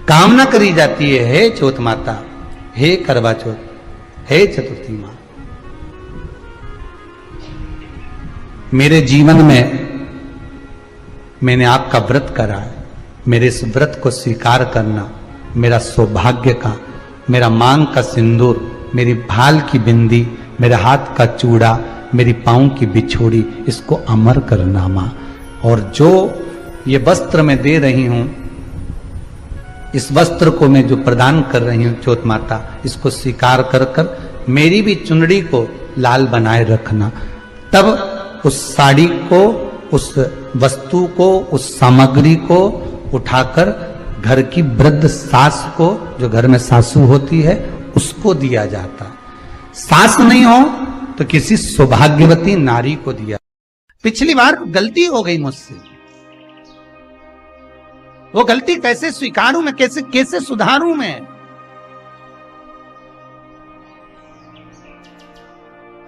कामना करी जाती है, हे चौथ माता, हे करवा चौथ, हे चतुर्थी मां, मेरे जीवन में मैंने आपका व्रत करा है, मेरे इस व्रत को स्वीकार करना, मेरा सौभाग्य का, मेरा मांग का सिंदूर, मेरी भाल की बिंदी, मेरे हाथ का चूड़ा, मेरी पांव की बिछोड़ी, इसको अमर करना मां। और जो ये वस्त्र मैं दे रही हूं, इस वस्त्र को मैं जो प्रदान कर रही हूं चौथ माता, इसको स्वीकार कर कर मेरी भी चुनरी को लाल बनाए रखना। तब उस साड़ी को, उस वस्तु को, उस सामग्री को उठाकर घर की वृद्ध सास को, जो घर में सासू होती है, उसको दिया जाता है। सास नहीं हो तो किसी सौभाग्यवती नारी को दिया। पिछली बार गलती हो गई मुझसे, वो गलती कैसे स्वीकारूं मैं, कैसे सुधारूं मैं,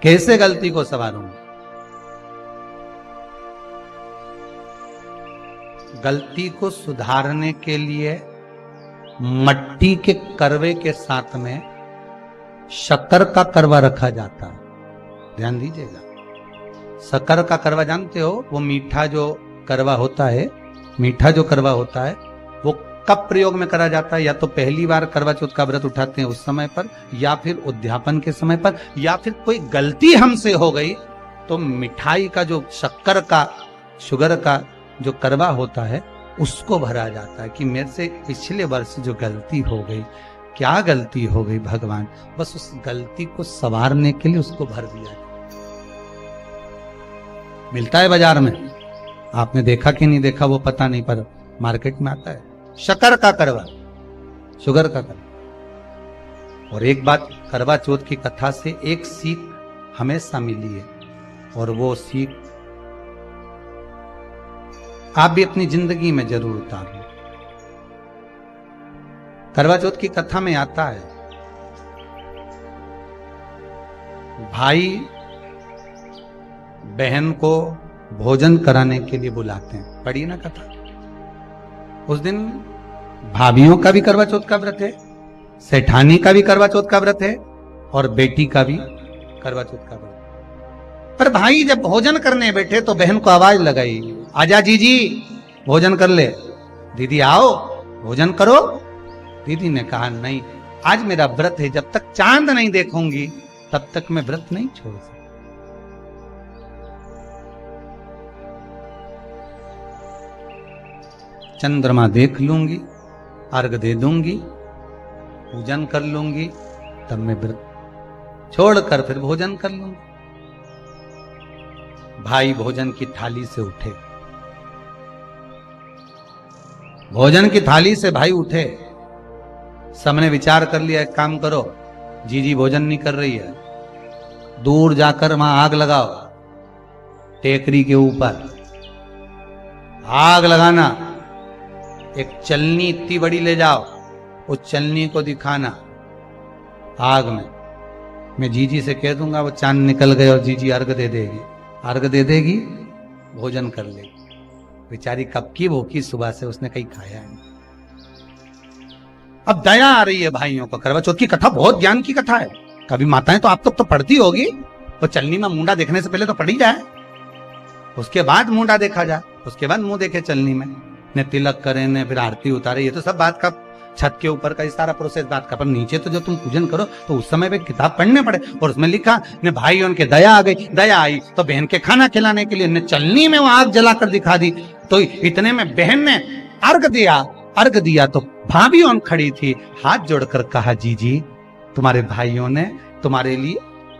कैसे गलती को संवारूं। गलती को सुधारने के लिए मट्टी के करवे के साथ में शक्कर का करवा रखा जाता है। ध्यान दीजिएगा, शक्कर का करवा जानते हो, वो मीठा जो करवा होता है, मीठा जो करवा होता है वो कब प्रयोग में करा जाता है? या तो पहली बार करवा चौथ का व्रत उठाते हैं उस समय पर, या फिर उद्यापन के समय पर, या फिर कोई गलती हमसे हो गई तो मिठाई का जो शक्कर का, शुगर का जो करवा होता है उसको भरा जाता है कि मेरे से पिछले वर्ष जो गलती हो गई, क्या गलती हो गई भगवान, बस उस गलती को संवारने के लिए उसको भर दिया जाए। मिलता है बाजार में, आपने देखा कि नहीं देखा वो पता नहीं, पर मार्केट में आता है शक्कर का करवा, शुगर का करवा। और एक बात करवा चौथ की कथा से एक सीख हमेशा मिली है, और वो सीख आप भी अपनी जिंदगी में जरूर उतार लो। करवा चौथ की कथा में आता है, भाई बहन को भोजन कराने के लिए बुलाते हैं, पढ़िए ना कथा। उस दिन भाभियों का भी करवा चौथ का व्रत है, सेठानी का भी करवा चौथ का व्रत है, और बेटी का भी करवा चौथ का व्रत। पर भाई जब भोजन करने बैठे तो बहन को आवाज लगाई, आजा जीजी भोजन कर ले। दीदी आओ भोजन करो। दीदी ने कहा नहीं, आज मेरा व्रत है, जब तक चांद नहीं देखूंगी तब तक मैं व्रत नहीं छोड़ सकती। चंद्रमा देख लूंगी, अर्घ दे दूंगी, पूजन कर लूंगी, तब मैं व्रत छोड़कर फिर भोजन कर लूंगी। भाई भोजन की थाली से उठे, भोजन की थाली से भाई उठे, सबने विचार कर लिया, एक काम करो, जीजी भोजन नहीं कर रही है, दूर जाकर वहां आग लगाओ, टेकरी के ऊपर आग लगाना, एक चलनी इतनी बड़ी ले जाओ, उस चलनी को दिखाना आग में, मैं जीजी से कह दूंगा वो चांद निकल गए और जीजी अर्घ दे देगी, अर्घ दे देगी, भोजन कर लेगी। बेचारी कब की भूखी, सुबह से उसने कहीं खाया नहीं। अब दया आ रही है भाइयों को। करवा चौथ की कथा बहुत ज्ञान की कथा है, कभी माताएं तो आप तो पढ़ती होगी, तो चलनी में मुंडा देखने से पहले तो पढ़ी जाए, उसके बाद मुंडा देखा जाए, उसके बाद मुंह देखे चलनी में, ने तिलक करे, ने फिर आरती उतारे, ये तो सब बात का छत के ऊपर का ये सारा प्रोसेस बात का। पर नीचे तो जब तुम पूजन करो तो उस समय पे किताब पढ़ने पड़े, और उसमें लिखा ने भाई उनके दया आ गई, दया आई तो बहन के खाना खिलाने के लिए ने चलनी में वो आग जलाकर दिखा दी। तो इतने में बहन ने अर्घ दिया, अर्घ दिया तो भाभी उन खड़ी थी, हाथ जोड़कर कहा, जीजी तुम्हारे भाइयों ने तुम्हारे लिए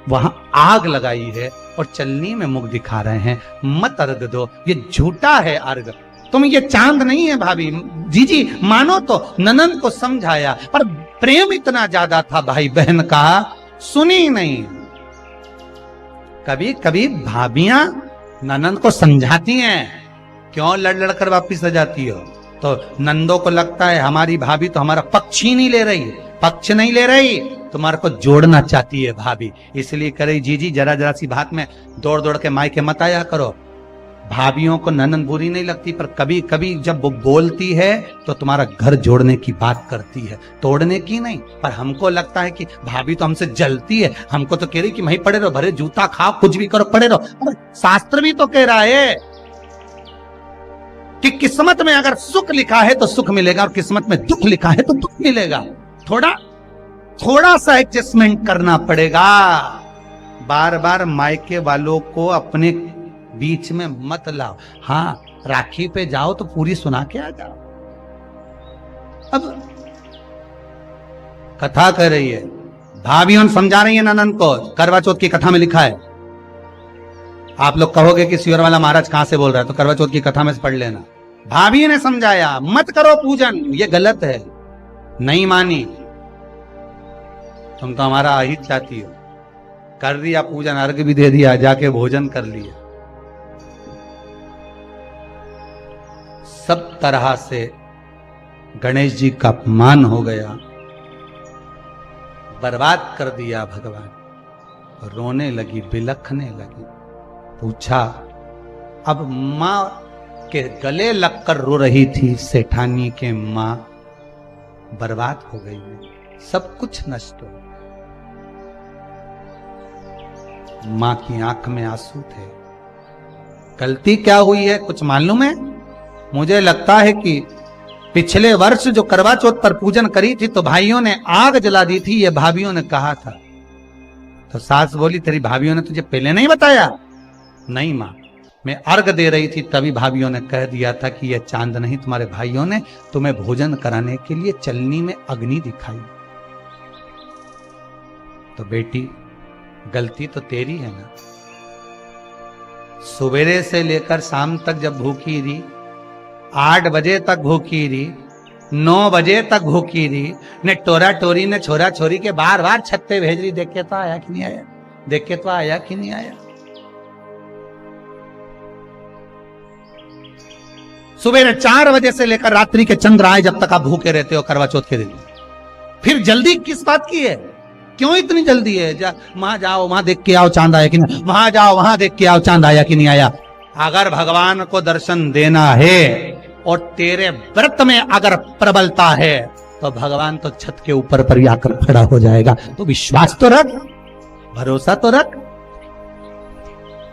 वहां आग लगाई है और चलनी में मुख दिखा रहे हैं, मत अर्घ दो, ये झूठा है अर्घ, तुम ये चांद नहीं है भाभी, जीजी मानो। तो ननंद को समझाया, पर प्रेम इतना ज्यादा था भाई बहन का, सुनी नहीं। कभी कभी भाभियां ननंद को समझाती हैं, क्यों लड़ लड़ कर वापिस आ जाती हो? तो नंदों को लगता है हमारी भाभी तो हमारा पक्ष ही नहीं ले रही, पक्ष नहीं ले रही, तुम्हारे को जोड़ना चाहती है भाभी, इसलिए करे जीजी जरा जरा सी बात में दौड़ दौड़ के मायके मत आया करो, भाभीियों को ननद बुरी नहीं लगती, पर कभी कभी जब वो बोलती है तो तुम्हारा घर जोड़ने की बात करती है, तोड़ने की नहीं। पर हमको लगता है कि भाभी तो हमसे जलती है, हमको तो कह रही कि वहीं पड़े रहो, भरे जूता खाओ, कुछ भी करो, पड़े रहो। पर शास्त्र भी तो कह रहा है कि किस्मत में अगर सुख लिखा है तो सुख मिलेगा, और किस्मत में दुख लिखा है तो दुख मिलेगा। थोड़ा सा एडजस्टमेंट करना पड़ेगा। बार बार मायके वालों को अपने बीच में मत लाओ। हाँ, राखी पे जाओ तो पूरी सुना के आ जाओ। अब कथा कर रही है, भाभी समझा रही है ननद को, करवा चौथ की कथा में लिखा है। आप लोग कहोगे कि सियोर वाला महाराज कहां से बोल रहा है, तो करवा चौथ की कथा में से पढ़ लेना। भाभी ने समझाया मत करो पूजन, ये गलत है। नहीं मानी, तुम तो हमारा अहित चाहती हो। कर दिया पूजन, अर्घ भी दे दिया, जाके भोजन कर लिया। सब तरह से गणेश जी का अपमान हो गया, बर्बाद कर दिया भगवान। रोने लगी, बिलखने लगी। पूछा, अब मां के गले लगकर रो रही थी सेठानी के मां, बर्बाद हो गई है, सब कुछ नष्ट हो। मां की आंख में आंसू थे। गलती क्या हुई है कुछ मालूम है? मुझे लगता है कि पिछले वर्ष जो करवा चौथ पर पूजन करी थी तो भाइयों ने आग जला दी थी, ये भाभियों ने कहा था। तो सास बोली, तेरी भाभियों ने तुझे पहले नहीं बताया? नहीं मां, मैं अर्घ दे रही थी तभी भाभियों ने कह दिया था कि यह चांद नहीं, तुम्हारे भाइयों ने तुम्हें भोजन कराने के लिए चलनी में अग्नि दिखाई। तो बेटी, गलती तो तेरी है ना। सवेरे से लेकर शाम तक जब भूखी रही, 8 बजे तक भूखी रही, 9 बजे तक भूखी रही, ने टोरा टोरी ने छोरा छोरी के बार बार छत पे भेज रही, देख के तो आया कि नहीं आया, देख के तो आया कि नहीं आया। सुबह 4 बजे से लेकर रात्रि के चंद्र आए जब तक आप भूखे रहते हो करवा चौथ के दिन। फिर जल्दी किस बात की है? क्यों इतनी जल्दी है? वहां जाओ, वहां देख के आओ चांद आया कि नहीं, वहां जाओ, वहां देख के आओ चांद आया कि नहीं आया। अगर भगवान को दर्शन देना है और तेरे व्रत में अगर प्रबलता है तो भगवान तो छत के ऊपर पर ही आकर खड़ा हो जाएगा। तो विश्वास तो रख, भरोसा तो रख।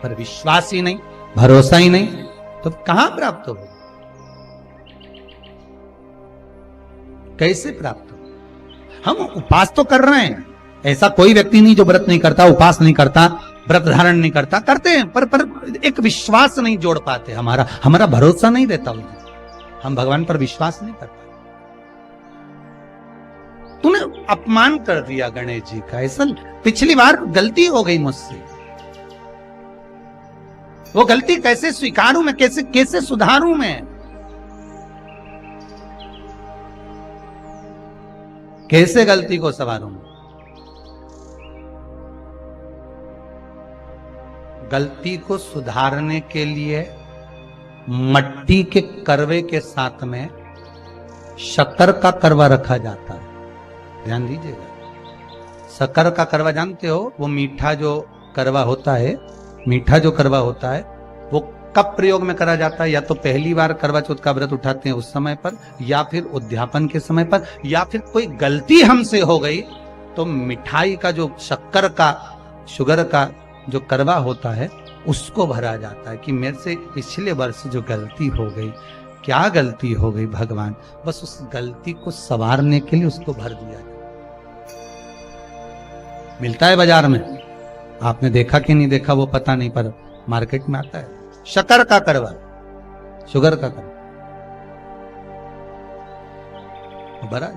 पर विश्वास ही नहीं, भरोसा ही नहीं, तो कहां प्राप्त हो? कैसे प्राप्त हो? हम उपास तो कर रहे हैं, ऐसा कोई व्यक्ति नहीं जो व्रत नहीं करता, उपास नहीं करता, व्रत धारण नहीं करता, करते हैं, पर एक विश्वास नहीं जोड़ पाते। हमारा भरोसा नहीं रहता उन्हें, हम भगवान पर विश्वास नहीं करते। तूने अपमान कर दिया गणेश जी का। ऐसा पिछली बार गलती हो गई मुझसे, वो गलती कैसे स्वीकारूं मैं, कैसे सुधारूं मैं? कैसे गलती को संवारूं? गलती को सुधारने के लिए मट्टी के करवे के साथ में शक्कर का करवा रखा जाता है। ध्यान दीजिएगा, शक्कर का करवा जानते हो, वो मीठा जो करवा होता है, मीठा जो करवा होता है वो कब प्रयोग में करा जाता है? या तो पहली बार करवा चौथ का व्रत उठाते हैं उस समय पर, या फिर उद्यापन के समय पर, या फिर कोई गलती हमसे हो गई तो मिठाई का जो शक्कर का, शुगर का जो करवा होता है उसको भरा जाता है कि मेरे से पिछले वर्ष जो गलती हो गई, क्या गलती हो गई भगवान, बस उस गलती को संवारने के लिए उसको भर दिया जाए। मिलता है बाजार में, आपने देखा कि नहीं देखा वो पता नहीं, पर मार्केट में आता है शक्कर का करवा, शुगर का करवा भरा।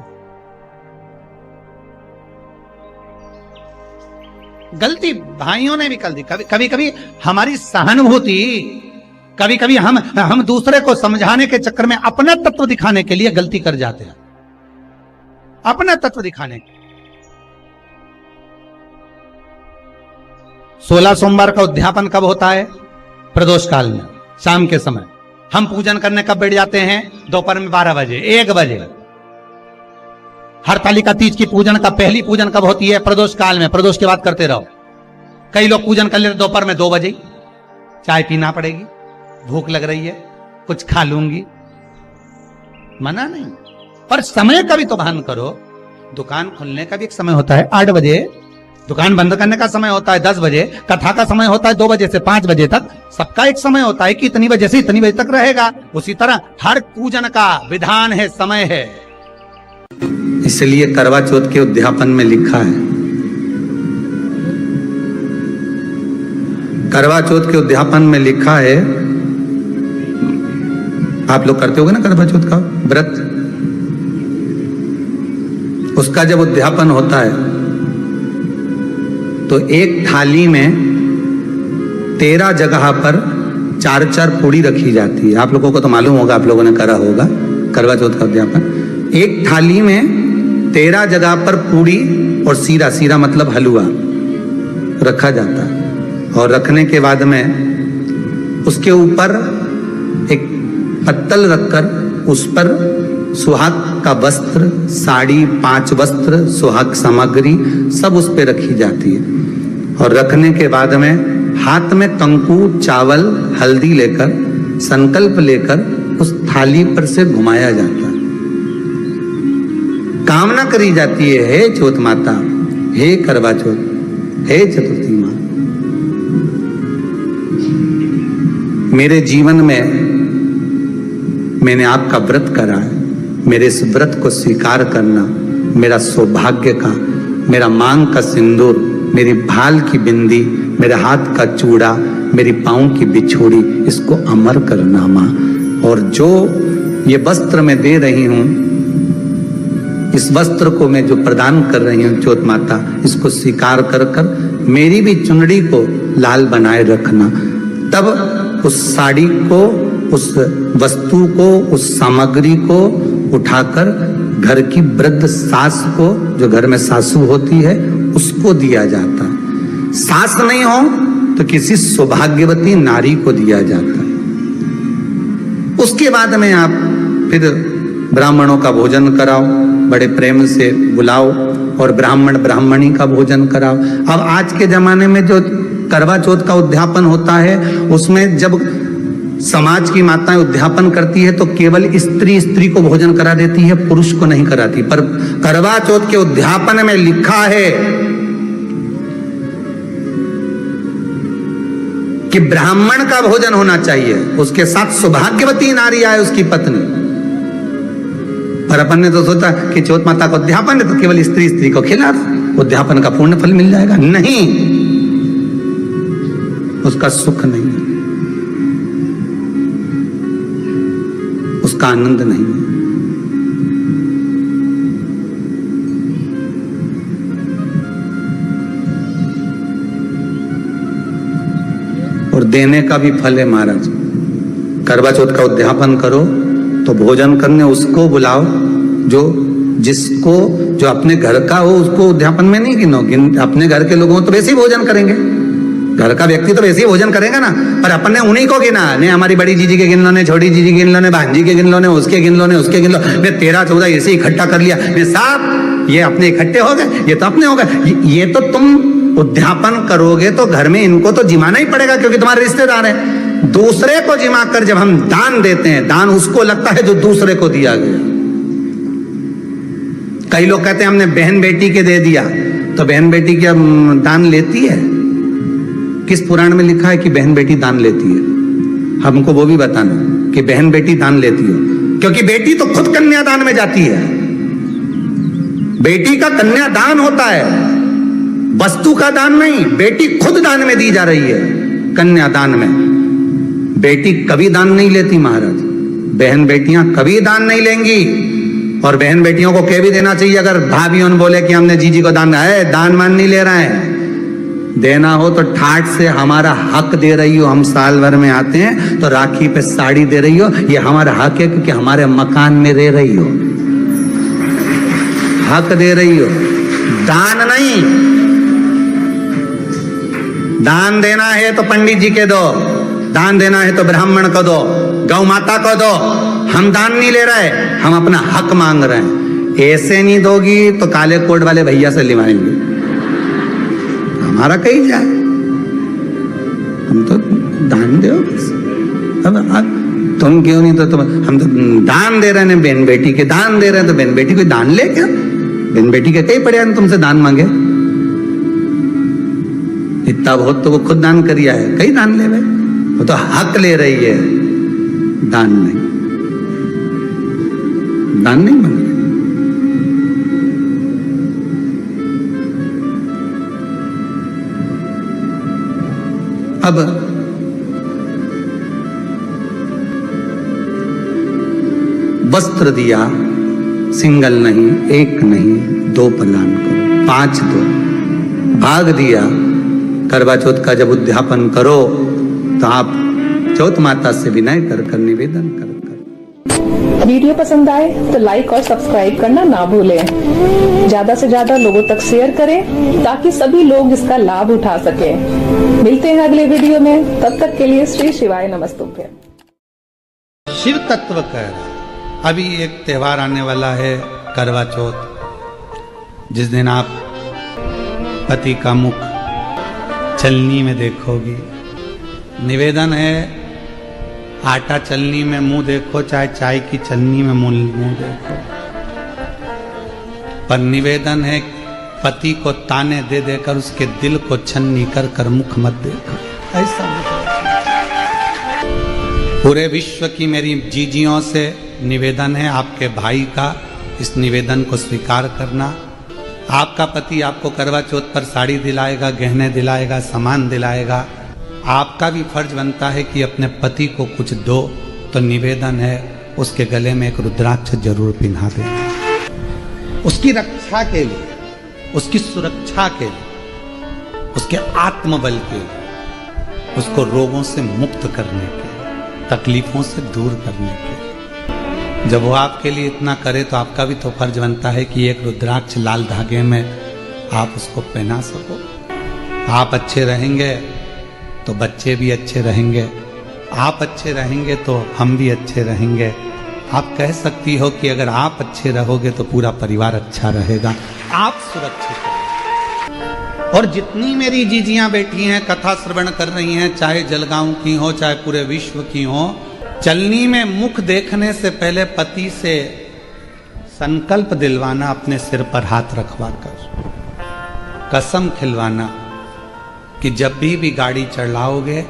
गलती भाइयों ने भी कर दी। कभी कभी हमारी सहानुभूति, कभी कभी हम दूसरे को समझाने के चक्कर में अपना तत्व दिखाने के लिए गलती कर जाते हैं, अपना तत्व दिखाने के। 16 सोमवार का उद्यापन कब होता है? प्रदोष काल में, शाम के समय। हम पूजन करने कब बैठ जाते हैं? दोपहर में 12 बजे, 1 बजे। हरतालिका तीज की पूजन का पहली पूजन कब होती है? प्रदोष काल में। प्रदोष की बात करते रहो। कई लोग पूजन कर लेते दोपहर में 2 बजे, चाय पीना पड़ेगी, भूख लग रही है, कुछ खा लूंगी, मना नहीं, पर समय का भी तो भान करो। दुकान खुलने का भी एक समय होता है 8 बजे, दुकान बंद करने का समय होता है 10 बजे, कथा का समय होता है 2 बजे से 5 बजे तक। सबका एक समय होता है कि इतनी बजे से इतनी बजे तक रहेगा। उसी तरह हर पूजन का विधान है, समय है। इसलिए करवा चौथ के उद्यापन में लिखा है, करवा चौथ के उद्यापन में लिखा है, आप लोग करते होगे ना करवा चौथ का व्रत, उसका जब उद्यापन होता है तो एक थाली में 13 जगह पर 4-4 पूड़ी रखी जाती है। आप लोगों को तो मालूम होगा, आप लोगों ने करा होगा करवा चौथ का उद्यापन। एक थाली में 13 जगह पर पूड़ी और सीरा, सीरा मतलब हलवा रखा जाता है। और रखने के बाद में उसके ऊपर एक पत्तल रखकर उस पर सुहाग का वस्त्र, साड़ी, 5 वस्त्र, सुहाग सामग्री सब उस पर रखी जाती है। और रखने के बाद में हाथ में कंकु, चावल, हल्दी लेकर, संकल्प लेकर उस थाली पर से घुमाया जाता है। कामना करी जाती है, हे चौथ माता, हे करवा चौथ, हे चतुर्थी माँ, मेरे जीवन में मैंने आपका व्रत करा है, मेरे इस व्रत को स्वीकार करना, मेरा सौभाग्य का, मेरा मांग का सिंदूर, मेरी भाल की बिंदी, मेरे हाथ का चूड़ा, मेरी पाँव की बिछोड़ी, इसको अमर करना माँ। और जो ये वस्त्र मैं दे रही हूँ, इस वस्त्र को मैं जो प्रदान कर रही हूँ चौथ माता, इसको स्वीकार कर कर मेरी भी चुनड़ी को लाल बनाए रखना। तब उस साड़ी को, उस वस्तु को, उस सामग्री को उठाकर घर की वृद्ध सास को, जो घर में सासू होती है, उसको दिया जाता है। सास नहीं हो तो किसी सौभाग्यवती नारी को दिया जाता है। उसके बाद में आप फिर ब्राह्मणों का भोजन कराओ, बड़े प्रेम से बुलाओ और ब्राह्मण ब्राह्मणी का भोजन कराओ। अब आज के जमाने में जो करवा चौथ का उद्यापन होता है, उसमें जब समाज की माताएं उद्यापन करती है तो केवल स्त्री को भोजन करा देती है, पुरुष को नहीं कराती। पर करवा चौथ के उद्यापन में लिखा है कि ब्राह्मण का भोजन होना चाहिए, उसके साथ सौभाग्यवती नारी आए, उसकी पत्नी। पर अपन ने तो सोचा कि चौथ माता का उद्यापन है तो केवल स्त्री को खिला, उद्यापन का पूर्ण फल मिल जाएगा। नहीं, उसका सुख नहीं है, उसका आनंद नहीं है। और देने का भी फल है महाराज। करवा चौथ का उद्यापन करो तो भोजन करने उसको बुलाओ जो जो अपने घर का हो, उसको उद्यापन में नहीं गिनो। अपने घर के लोग हो तो वैसे ही भोजन करेंगे, घर का व्यक्ति तो वैसे ही भोजन करेगा ना। पर अपन ने उन्हीं को गिना, नहीं हमारी बड़ी जीजी के गिन लो, ने छोटी जीजी गिन लो, ने भांजी के गिन लो, ने उसके गिन लो, ने उसके गिन लो, ने 13-14 ऐसे इकट्ठा कर लिया, ने साहब ये अपने इकट्ठे हो गए, ये तो अपने हो गए। ये तो तुम उद्यापन करोगे तो घर में इनको तो जिमाना ही पड़ेगा, क्योंकि तुम्हारे रिश्तेदार हैं। दूसरे को जिमा कर जब हम दान देते हैं, दान उसको लगता है जो दूसरे को दिया गया। कई लोग कहते हैं हमने बहन बेटी के दे दिया, तो बहन बेटी क्या दान लेती है? किस पुराण में लिखा है कि बहन बेटी दान लेती है? हमको वो भी बताना कि बहन बेटी दान लेती हो, क्योंकि बेटी तो खुद कन्यादान में जाती है। बेटी का कन्यादान होता है, वस्तु का दान नहीं। बेटी खुद दान में दी जा रही है, कन्यादान में। बेटी कभी दान नहीं लेती महाराज, बहन बेटियां कभी दान नहीं लेंगी। और बहन बेटियों को कह भी देना चाहिए, अगर भाभियों ने बोले कि हमने जीजी को दान है, दान मान नहीं ले रहे हैं, देना हो तो ठाट से हमारा हक दे रही हो। हम साल भर में आते हैं तो राखी पे साड़ी दे रही हो, ये हमारा हक है, क्योंकि हमारे मकान में रह रही हो, हक दे रही हो, दान नहीं। दान देना है तो पंडित जी के दो, दान देना है तो ब्राह्मण को दो, गौ माता को दो। हम दान नहीं ले रहे, हम अपना हक मांग रहे हैं। ऐसे नहीं दोगी तो काले कोट वाले भैया से लिवाएंगे, हमारा कहीं जाए, हम तो दान दो। तुम क्यों नहीं, तो तुम, हम तो दान दे रहे हैं, बहन बेटी के दान दे रहे हैं, तो बहन बेटी कोई दान ले क्या? बहन बेटी के कई पड़े हैं तुमसे दान मांगे? इतना बहुत तो वो खुद दान करिया है, कई दान ले भाई, वो तो हक ले रही है, दान नहीं, दान नहीं मांग रही। अब वस्त्र दिया, सिंगल नहीं, एक नहीं, 2 प्रदान करो, 5 दो। भाग दिया, करवा चौथ का जब उद्यापन करो तो आप चौथ माता से विनय कर निवेदन कर। वीडियो पसंद आए तो लाइक और सब्सक्राइब करना ना भूलें। ज्यादा से ज्यादा लोगों तक शेयर करें ताकि सभी लोग इसका लाभ उठा सकें। मिलते हैं अगले वीडियो में, तब तक के लिए श्री शिवाय नमस्तुभ्यं। शिव तत्व कर, अभी एक त्योहार आने वाला है करवा चौथ, जिस दिन आप पति का मुख चलनी में देखोगी। निवेदन है, आटा चलनी में मुंह देखो, चाहे चाय की चलनी में मुंह देखो, पर निवेदन है पति को ताने दे देकर उसके दिल को छन्नी कर मुख मत देखो। ऐसा पूरे विश्व की मेरी जीजियों से निवेदन है, आपके भाई का इस निवेदन को स्वीकार करना। आपका पति आपको करवा चौथ पर साड़ी दिलाएगा, गहने दिलाएगा, सामान दिलाएगा, आपका भी फर्ज बनता है कि अपने पति को कुछ दो। तो निवेदन है उसके गले में एक रुद्राक्ष जरूर पिन्हा देना, उसकी रक्षा के लिए, उसकी सुरक्षा के लिए, उसके आत्मबल के लिए, उसको रोगों से मुक्त करने के, तकलीफों से दूर करने के। जब वो आपके लिए इतना करे तो आपका भी तो फर्ज बनता है कि एक रुद्राक्ष लाल धागे में आप उसको पहना सको। आप अच्छे रहेंगे तो बच्चे भी अच्छे रहेंगे, आप अच्छे रहेंगे तो हम भी अच्छे रहेंगे। आप कह सकती हो कि अगर आप अच्छे रहोगे तो पूरा परिवार अच्छा रहेगा, आप सुरक्षित रहेंगे। और जितनी मेरी जीजियां बैठी हैं, कथा श्रवण कर रही हैं, चाहे जलगांव की हो चाहे पूरे विश्व की हो, चलनी में मुख देखने से पहले पति से संकल्प दिलवाना, अपने सिर पर हाथ रखवा कर कसम खिलवाना कि जब भी गाड़ी चलाओगे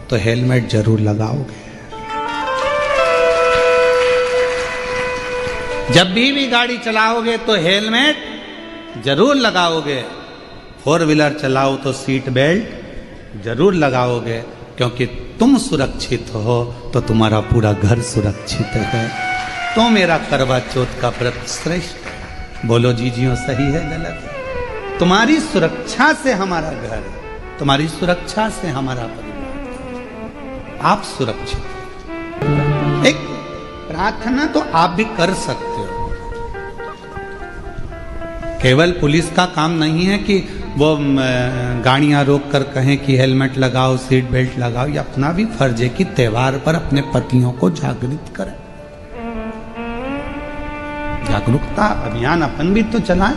तो हेलमेट जरूर लगाओगे। जब भी गाड़ी चलाओगे तो हेलमेट जरूर लगाओगे। 4 व्हीलर चलाओ तो सीट बेल्ट जरूर लगाओगे, क्योंकि तुम सुरक्षित हो तो तुम्हारा पूरा घर सुरक्षित है। तो मेरा करवा चौथ का व्रत श्रेष्ठ है। बोलो जीजियों, सही है गलत है? तुम्हारी सुरक्षा से हमारा घर, तुम्हारी सुरक्षा से हमारा परिवार, आप सुरक्षित। एक प्रार्थना तो आप भी कर सकते हो। केवल पुलिस का काम नहीं है कि वो गाड़ियां रोक कर कहें कि हेलमेट लगाओ, सीट बेल्ट लगाओ। ये अपना भी फर्ज है कि त्योहार पर अपने पतियों को जागृत करें। जागरूकता अभियान अपन भी तो चलाएं।